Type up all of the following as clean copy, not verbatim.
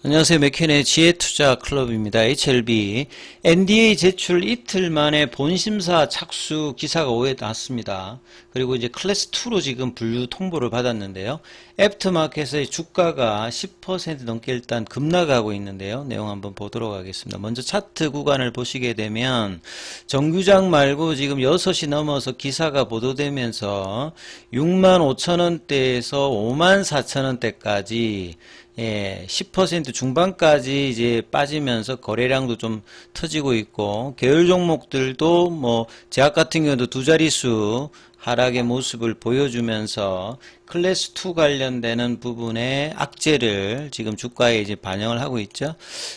안녕하세요. 맥켄의 지혜투자 클럽입니다. HLB. NDA 제출 이틀 만에 본심사 착수 기사가 오후에 났습니다. 그리고 이제 클래스2로 지금 분류 통보를 받았는데요. 애프터마켓의 주가가 10% 넘게 일단 급락하고 있는데요. 내용 한번 보도록 하겠습니다. 먼저 차트 구간을 보시게 되면 정규장 말고 지금 6시 넘어서 기사가 보도되면서 65,000원대에서 54,000원대까지 10% 중반까지 이제 빠지면서 거래량도 좀 터지고 있고, 계열 종목들도 뭐 제약 같은 경우도 두 자릿수 하락의 모습을 보여주면서 클래스 2 관련되는 부분의 악재를 지금 주가에 이제 반영을 하고 있죠.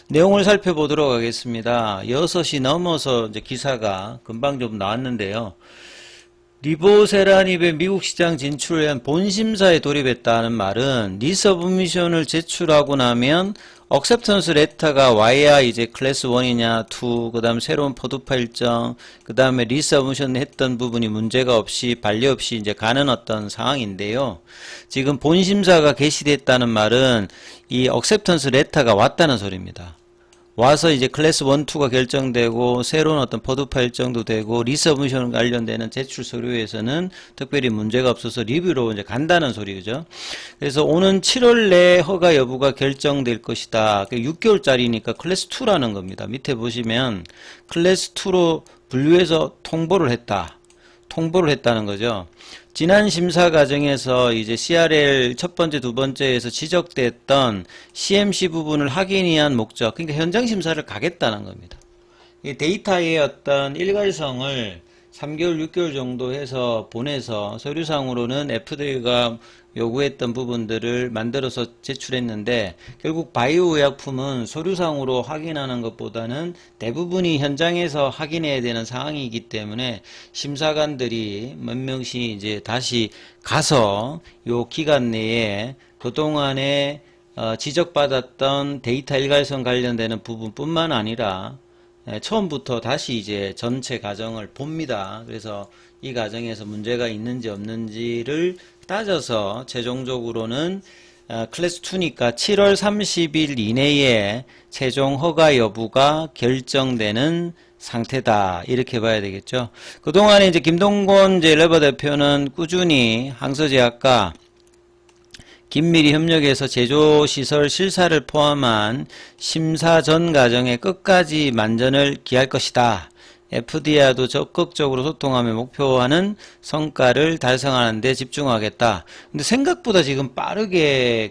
내용을 살펴보도록 하겠습니다. 6시 넘어서 이제 기사가 금방 좀 나왔는데요. 리보세라닙의 미국 시장 진출을 위한 본심사에 돌입했다는 말은 리서브미션을 제출하고 나면 억셉턴스 레터가 와야 이제 클래스 1이냐 2, 그 다음 새로운 포드파 일정, 그 다음에 리서브미션 했던 부분이 문제가 없이 반려 없이 이제 가는 어떤 상황인데요. 지금 본심사가 개시됐다는 말은 이 억셉턴스 레터가 왔다는 소리입니다. 와서 이제 클래스 1, 2가 결정되고 새로운 어떤 포드파 일정도 되고 리서브미션 관련되는 제출 서류에서는 특별히 문제가 없어서 리뷰로 이제 간다는 소리죠. 그래서 오는 7월 내 허가 여부가 결정될 것이다. 6개월짜리니까 클래스 2라는 겁니다. 밑에 보시면 클래스 2로 분류해서 통보를 했다는 거죠. 지난 심사 과정에서 이제 CRL 첫 번째, 두 번째에서 지적됐던 CMC 부분을 확인이 위한 목적, 그러니까 현장 심사를 가겠다는 겁니다. 이 데이터의 어떤 일괄성을 3개월, 6개월 정도 해서 보내서 서류상으로는 FDA가 요구했던 부분들을 만들어서 제출했는데, 결국 바이오 의약품은 서류상으로 확인하는 것보다는 대부분이 현장에서 확인해야 되는 상황이기 때문에 심사관들이 몇 명씩 이제 다시 가서 요 기간 내에 그동안에 지적받았던 데이터 일괄성 관련되는 부분뿐만 아니라 처음부터 다시 이제 전체 과정을 봅니다. 그래서 이 과정에서 문제가 있는지 없는지를 따져서 최종적으로는 클래스 2니까 7월 30일 이내에 최종 허가 여부가 결정되는 상태다. 이렇게 봐야 되겠죠. 그동안에 이제 김동건 레버 대표는 꾸준히 항서제약과 긴밀히 협력해서 제조시설 실사를 포함한 심사 전 과정의 끝까지 만전을 기할 것이다. FDA와도 적극적으로 소통하며 목표하는 성과를 달성하는 데 집중하겠다. 근데 생각보다 지금 빠르게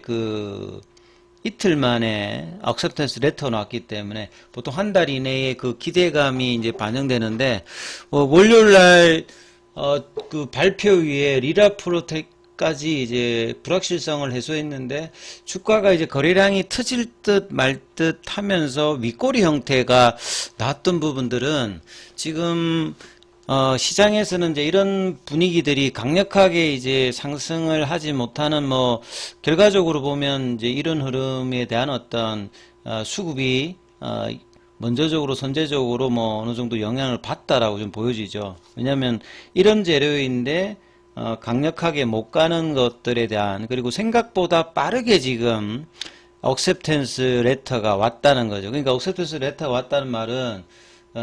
이틀 만에 억셉턴스 레터 나왔기 때문에 보통 한 달 이내에 그 기대감이 이제 반영되는데, 월요일 날 발표위에 리라프로텍 까지 이제 불확실성을 해소했는데 주가가 이제 거래량이 터질 듯 말 듯 하면서 윗꼬리 형태가 나왔던 부분들은 지금 시장에서는 이제 이런 분위기들이 강력하게 이제 상승을 하지 못하는, 결과적으로 보면 이제 이런 흐름에 대한 어떤 수급이 먼저적으로 선제적으로 어느 정도 영향을 받다라고 좀 보여지죠. 왜냐하면 이런 재료인데 강력하게 못 가는 것들에 대한, 그리고 생각보다 빠르게 지금 억셉텐스 레터가 왔다는 거죠. 그러니까 억셉텐스 레터가 왔다는 말은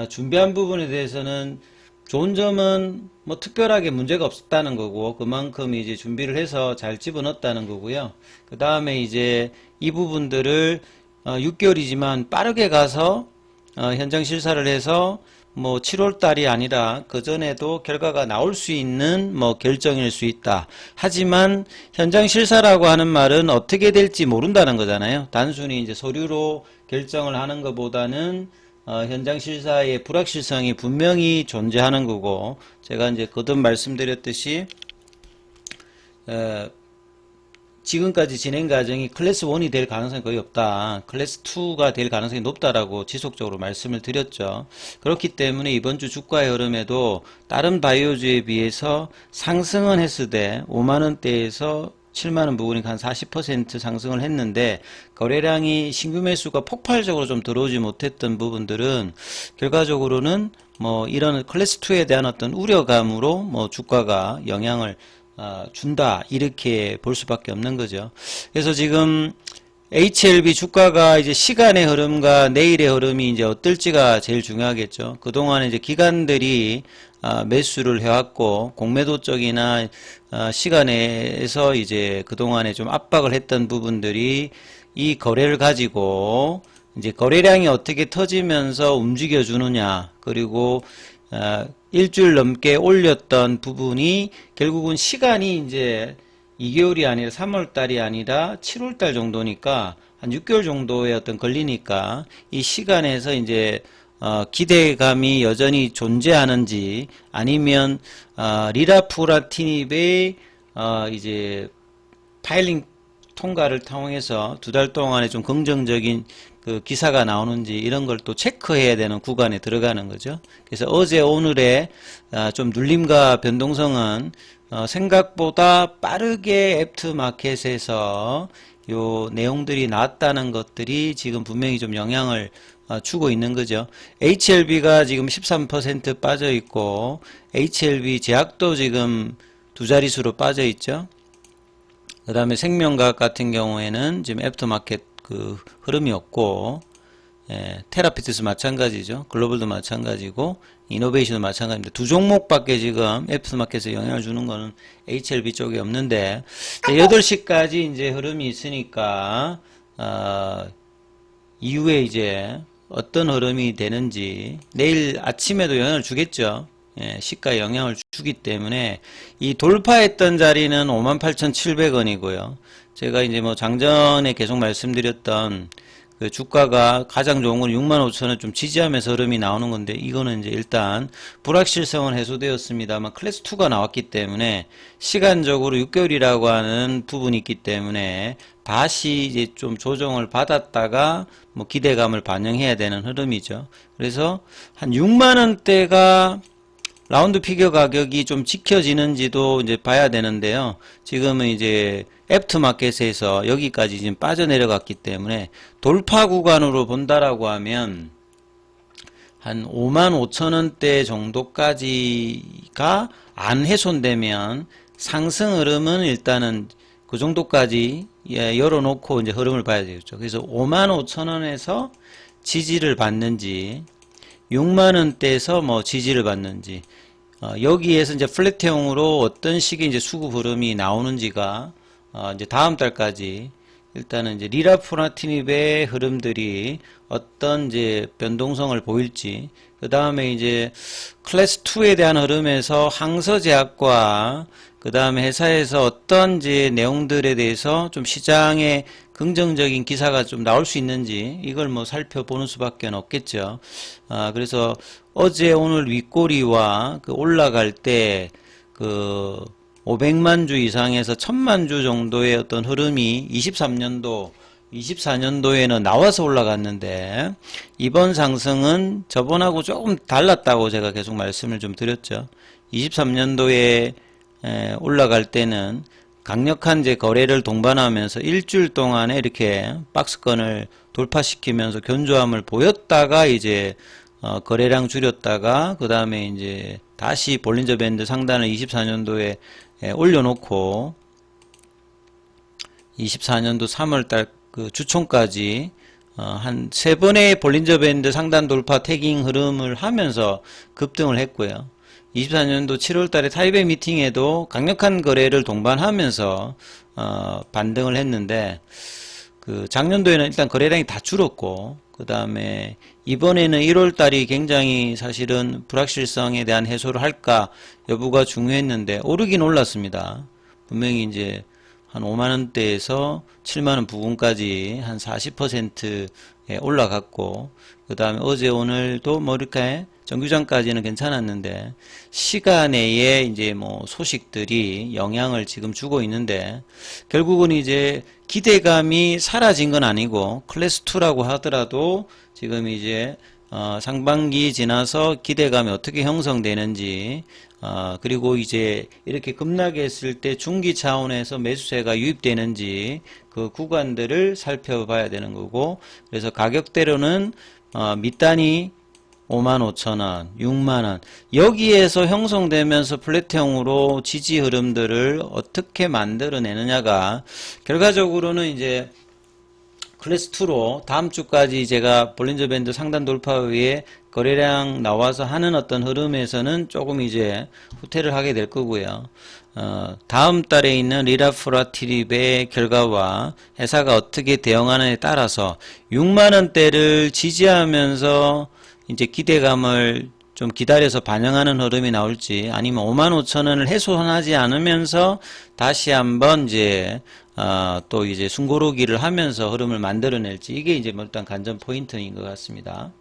준비한 부분에 대해서는 좋은 점은 특별하게 문제가 없었다는 거고, 그만큼 이제 준비를 해서 잘 집어넣었다는 거고요. 그 다음에 이제 이 부분들을 6개월이지만 빠르게 가서 현장 실사를 해서 7월 달이 아니라 그 전에도 결과가 나올 수 있는 결정일 수 있다. 하지만 현장 실사라고 하는 말은 어떻게 될지 모른다는 거잖아요. 단순히 이제 서류로 결정을 하는 것보다는 현장 실사의 불확실성이 분명히 존재하는 거고, 제가 이제 거듭 말씀드렸듯이 지금까지 진행 과정이 클래스 1이 될 가능성이 거의 없다. 클래스 2가 될 가능성이 높다라고 지속적으로 말씀을 드렸죠. 그렇기 때문에 이번 주 주가의 흐름에도 다른 바이오주에 비해서 상승은 했으되 5만원대에서 7만원 부근이 한 40% 상승을 했는데, 거래량이 신규 매수가 폭발적으로 좀 들어오지 못했던 부분들은 결과적으로는 이런 클래스 2에 대한 어떤 우려감으로 주가가 영향을 준다, 이렇게 볼 수밖에 없는 거죠. 그래서 지금 HLB 주가가 이제 시간의 흐름과 내일의 흐름이 이제 어떨지가 제일 중요하겠죠. 그동안에 이제 기관들이 매수를 해왔고, 공매도 쪽이나 시간에서 이제 그동안에 좀 압박을 했던 부분들이 이 거래를 가지고 이제 거래량이 어떻게 터지면서 움직여 주느냐, 그리고 일주일 넘게 올렸던 부분이 결국은 시간이 이제 2개월이 아니라 3월달이 아니라 7월달 정도니까 한 6개월 정도의 어떤 걸리니까 이 시간에서 이제 기대감이 여전히 존재하는지, 아니면 리라푸라티닙의 이제 파일링 통과를 통해서 2달 동안에 좀 긍정적인 그 기사가 나오는지, 이런 걸 또 체크해야 되는 구간에 들어가는 거죠. 그래서 어제 오늘의 좀 눌림과 변동성은 생각보다 빠르게 애프터마켓에서 요 내용들이 나왔다는 것들이 지금 분명히 좀 영향을 주고 있는 거죠. HLB가 지금 13% 빠져 있고, HLB 제약도 지금 2자릿수로 빠져 있죠. 그 다음에 생명과학 같은 경우에는 지금 애프터마켓 그 흐름이 없고, 테라피트스 마찬가지죠. 글로벌도 마찬가지고, 이노베이션도 마찬가지입니다. 두 종목밖에 지금 애프터마켓에 영향을 주는 거는 HLB 쪽에 없는데, 8시까지 이제 흐름이 있으니까, 이후에 이제 어떤 흐름이 되는지, 내일 아침에도 영향을 주겠죠. 시가에 영향을 주기 때문에, 이 돌파했던 자리는 58,700원이고요. 제가 이제 뭐 장전에 계속 말씀드렸던 그 주가가 가장 좋은 건 65,000원 좀 지지하면서 흐름이 나오는 건데, 이거는 이제 일단 불확실성은 해소되었습니다만 클래스2가 나왔기 때문에 시간적으로 6개월이라고 하는 부분이 있기 때문에 다시 이제 좀 조정을 받았다가 뭐 기대감을 반영해야 되는 흐름이죠. 그래서 한 6만원대가 라운드 피겨 가격이 좀 지켜지는지도 이제 봐야 되는데요. 지금은 이제 애프터마켓에서 여기까지 지금 빠져내려갔기 때문에 돌파 구간으로 본다라고 하면 한 55,000원대 정도까지가 안 훼손되면 상승 흐름은 일단은 그 정도까지 열어놓고 이제 흐름을 봐야 되겠죠. 그래서 55,000원에서 지지를 받는지, 6만원대에서 뭐 지지를 받는지, 여기에서 이제 플랫형으로 어떤 식의 이제 수급 흐름이 나오는지가 이제 다음 달까지 일단은 이제 리라푸라티닙의 흐름들이 어떤 이제 변동성을 보일지, 그 다음에 이제 클래스 2에 대한 흐름에서 항서제약과 그 다음에 회사에서 어떤 이제 내용들에 대해서 좀 시장에 긍정적인 기사가 좀 나올 수 있는지, 이걸 뭐 살펴보는 수밖에 없겠죠. 그래서 어제 오늘 윗꼬리와 그 올라갈 때 그 500만 주 이상에서 1000만 주 정도의 어떤 흐름이 23년도, 24년도에는 나와서 올라갔는데, 이번 상승은 저번하고 조금 달랐다고 제가 계속 말씀을 좀 드렸죠. 23년도에 올라갈 때는 강력한 이제 거래를 동반하면서 일주일 동안에 이렇게 박스권을 돌파시키면서 견조함을 보였다가 이제 거래량 줄였다가 그 다음에 이제 다시 볼린저 밴드 상단을 24년도에 올려놓고 24년도 3월달 그 주총까지 한 3번의 볼린저 밴드 상단 돌파 태깅 흐름을 하면서 급등을 했고요. 24년도 7월달에 타이베이 미팅에도 강력한 거래를 동반하면서 반등을 했는데, 그 작년도에는 일단 거래량이 다 줄었고, 그 다음에 이번에는 1월달이 굉장히 사실은 불확실성에 대한 해소를 할까 여부가 중요했는데 오르긴 올랐습니다. 분명히 이제 한 5만원대에서 7만원 부근까지 한 40%에 올라갔고, 그 다음에 어제 오늘도 뭐 이렇게 정규장까지는 괜찮았는데 시간 내에 이제 뭐 소식들이 영향을 지금 주고 있는데, 결국은 이제 기대감이 사라진 건 아니고 클래스2라고 하더라도 지금 이제 상반기 지나서 기대감이 어떻게 형성되는지, 그리고 이제 이렇게 급락에 했을 때 중기 차원에서 매수세가 유입되는지 그 구간들을 살펴봐야 되는 거고, 그래서 가격대로는 밑단이 55,000원, 6만원 여기에서 형성되면서 플랫형으로 지지 흐름들을 어떻게 만들어내느냐가 결과적으로는 이제 클래스 2로 다음 주까지 제가 볼린저 밴드 상단 돌파 후에 거래량 나와서 하는 어떤 흐름에서는 조금 이제 후퇴를 하게 될 거고요. 다음 달에 있는 리라프라티립의 결과와 회사가 어떻게 대응하느냐에 따라서 6만원대를 지지하면서 이제 기대감을 좀 기다려서 반영하는 흐름이 나올지, 아니면 55,000원을 해소하지 않으면서 다시 한번 이제 또 이제 숨고르기를 하면서 흐름을 만들어낼지, 이게 이제 일단 관전 포인트인 것 같습니다.